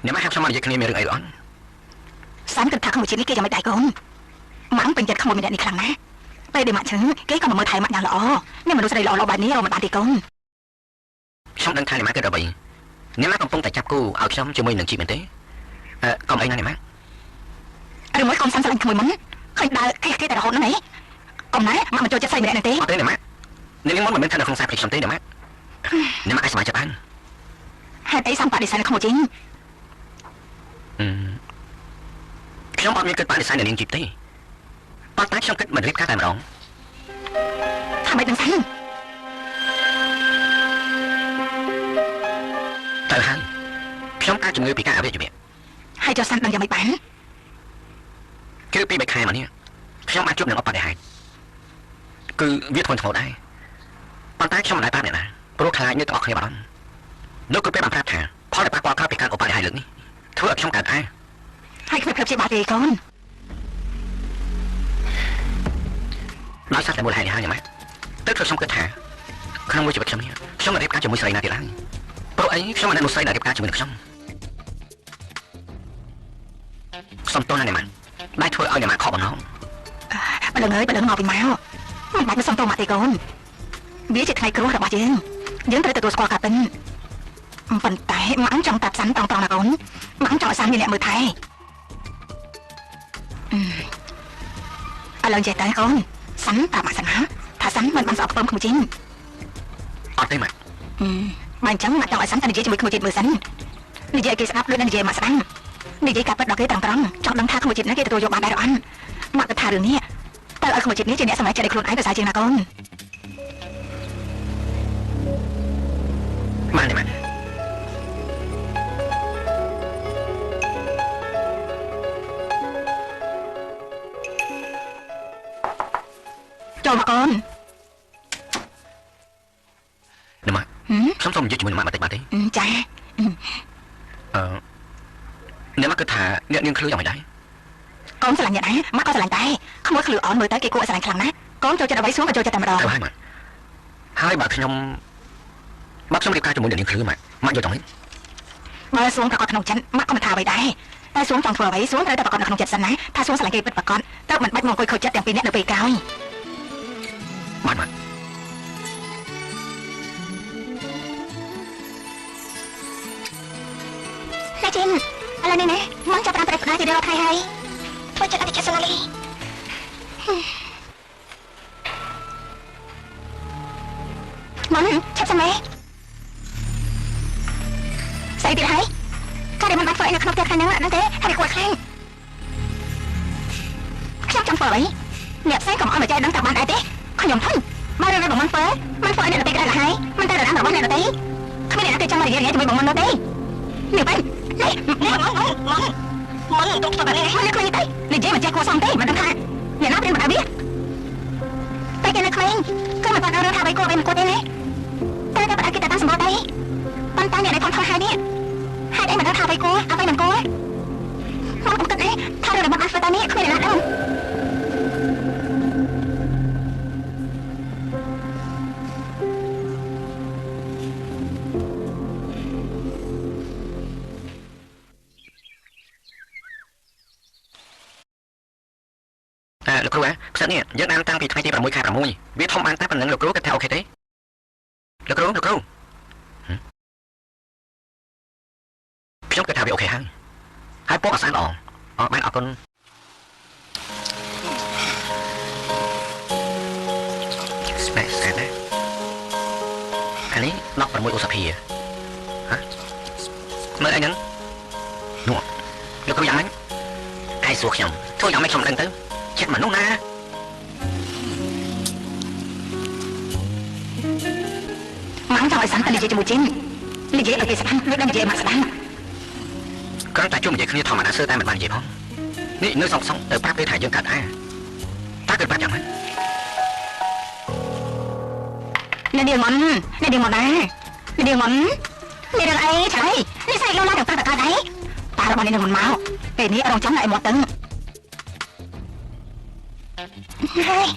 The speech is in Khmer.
អ្នកមកហាក់ខ្ញុំមកនិយាយគ្នាមានរឿងអីអត់សានគិតថាក្មួយជាតិនេះគេយ៉ាងមិនដែរកូនម៉ាក់ពេញចិត្តក្មួយម្នាក់នេះខ្លាំងណាស់ពេលដែលម៉ាក់ឈឺគេក៏មកមើលថែម៉ាក់យ៉ាងល្អអ្នកមនុស្សស្រីល្អៗបែបនេះរកមិនបានទេកូនខ្ញុំដឹងថាអ្នកមកគិតអ្វីអ្នកមកកំពុងតែចាប់គូឲ្យខ្ញុំជាមួយនឹងជីមែនទេកុំអីណាអ្នកមកឬមួយកុំសានស្រឡាញ់ក្មួយមិនឃើញដើរគេតែរហូតហ្នឹងឯងកុំណាម៉ាក់មិនចូលចិត្តស្រីម្នាក់នេះទេអត់ទេអ្នកមកអ្នកមុនមិនមែនថានៅក្នុងខ្សែភ្លេចខ្ញុំទេអ្នកមកអាចសប្បាយចិត្តបានហេតុអីសាំបដិសេធនៅក្មួយជីខ្ញុំអត់មានគិតបដិសេធនៅនាងជីបទេប៉ុន្តែខ្ញុំគិតមិនរៀបការតែម្ដងថាម៉េចនឹងសាំទៅហើយខ្ញុំកើតជំងឺពីការអវយវៈហើយចុះសាំដឹងយ៉ាងម៉េចបានគឺពី3ខែមកនេះខ្ញុំបានជួបនឹងអបដិហេតុគឺវាធ្ងន់ធ្ងរដែរប៉ុន្តែខ្ញុំមិនដែលប្រាប់អ្នកណាព្រោះខ្លាចអ្នកទាំងអស់គ្នាបារម្ភលោកគឺពេលបានប្រាប់ថាផលដែលប៉ះពាល់ក្រៅពីការអបដិហេតុលើកនេះធ្វើឲ្យខ្ញុំកើតអាហើយគ្មានព្រៀបជាបាទេកូនដោយសារតែមូលហេតុនេះហើយញ៉ាំទៅខ្ញុំគិតថាក្នុងមួយជីវិតខ្ញុំនេះខ្ញុំមិនរៀបការជាមួយស្រីណាទៀតឡើយព្រោះអីខ្ញុំមិននៅស្រីណារៀបការជាមួយនឹងខ្ញុំសុំទោសណាញ៉ាំដែលធ្វើឲ្យញ៉ាំខកបំណងបលឹងអើយបលឹងមកពីមកមិនបាច់ទៅសុំទោសមកទេកូនវាជាថ្ងៃគ្រោះរបស់យើងត្រូវទទួលស្គាល់ការពិតប៉ុន្តែម៉ាក់ចង់តាត់សាន់តង់ណាកូនម៉ាក់ចង់ឲ្យសាន់មានអ្នកមើលថែឥឡូវចេះតែកូនសាន់តាម៉ាក់សាន់ណាថាសាន់មិនបានស្អប់ខ្ពើមក្មួយជីងអត់ទេម៉ាក់បើអញ្ចឹងម៉ាក់ចង់ឲ្យសាន់តែនិយាយជាមួយក្មួយជីងមើលសិននិយាយឲ្យគេស្ដាប់ដូចនិយាយម៉ាក់ស្ដាប់និយាយការពិតដល់គេត្រង់ចង់ដឹងថាក្មួយជីងណាគេទទួលយកបានដែរឬអត់ម៉ាក់គិតថារឿងនេះតើឲ្យក្មួយជីងនេះជាអ្នកសម្រេចចិត្តឲ្យខ្លួនឯងប្រសើរជាងណាកូនបានទេម៉ាក់ចូលមកកូនអ្នកម៉ាក់ខ្ញុំសូមនិយាយជាមួយអ្នកម៉ាក់បន្តិចបាទទេចាអ្នកម៉ាក់គិតថាអ្នកនាងឃ្លឺយ៉ាងម៉េចដែរកូនស្រឡាញ់អ្នកណាម៉ាក់ក៏ស្រឡាញ់ដែរក្មួយឃ្លឺអនមើលទៅគេគួរឲ្យស្រឡាញ់ខ្លាំងណាស់កូនចូលចិត្តអ្វីស្រួលក៏ចូលចិត្តតែម្ដងទៅហើយម៉ាក់ហើយបើខ្ញុំរៀបការជាមួយអ្នកនាងឃ្លឺម៉ាក់យល់ចង់ហីបើសួងប្រកបក្នុងចិត្តម៉ាក់ក៏មិនថាអ្វីដែរតែសួងចង់ធ្វើអ្វីសួងត្រូវតែប្រកបនៅក្នុងចិត្តសិនណាថាសួងស្រឡាញ់គេពិតប្រកបទៅមិនបាច់មកអង្គុយខូចចិត្តទាំងពីរអ្នកនៅពេលក្រោយបានម៉ាក់ណាជីនឥឡូវនេះណាម៉ងចាប់តាមប្រេះផ្ដាជាដល់ថៃហើយធ្វើចិត្តអត់ចិត្តស្លាលីម៉ងឆាប់សមេស្អីទៀតហើយការដែលមិនបានធ្វើអីនៅក្នុងផ្ទះខាងហ្នឹងទេហើយវាគួរខ្លាំងខ្ញុំចង់ធ្វើអីអ្នកផ្សេងក៏មិនអត់មកចែកដឹងតែបានដែរទេខ្ញុំធុញមករឿងរបស់ម៉ងធ្វើឲ្យអ្នកទៅក្រៅហើយមិនទៅរំរបស់អ្នកទៅគ្មានអ្នកណាគេចង់មកនិយាយជាមួយបងម៉ងនោះទេនេះបែរនេះម៉ងទុកទៅបែរនេះមកនេះទៅនិយាយមិនចេះគួរសមទេមិនដឹងថាអ្នកណាព្រៀនមកឲ្យវាតែគេនៅក្មេងក៏មិនបានដឹងថាអ្វីគួរអ្វីមិនគួរទេណាតែគេបានគេតែតាមសម្បត្តិទេប៉ុន្តែអ្នកដែលគាត់ធ្វើហើយនេះហេតុអីមិនដឹងថាអ្វីគួរអ្វីមិនគួរមកគិតអីថារឿងរបស់អាហ្វតានេះគ្មានអ្នកណាដឹងលោកគ្រូផ្សិតនេះយើងបានតាំងពីថ្ងៃទី6 ខែ 6វាធំបានតែប៉ុណ្្នឹងលោកគ្រូគិតថាអូខេទេលោកគ្រូខ្ញុំគិតថាវាអូខេហើយពណ៌ស្អាតល្អបានអរគុណស្អាតណាអានេះ16ឧសភាហ៎មើលអីហ្នឹងនោះលោកគ្រូយ៉ាងហ្នឹងឯងសួរខ្ញុំធ្វើយ៉ាងម៉េចខ្ញុំដឹងទៅចិត្តមនុស្សណាម៉ាំចង់ឲ្យសាំទៅនិយាយជាមួយជីននិយាយឲ្យគេស្ដាប់ឬនិយាយមកស្ដាប់គ្រាន់តែជួបនិយាយគ្នាធម្មតាសើតែមិនបាននិយាយផងនេះនៅសងទៅប្រាប់គេថាយើងកាត់តើគេប្រាប់យ៉ាងម៉េចនាងមុនណានាងមុនមានរឿងអីឆ្លៃនេះស្អីលោឡាទៅប្រាប់តើដែរតារបស់នាងមុនមកពេលនេះរងចាំតែមកទៅហើយ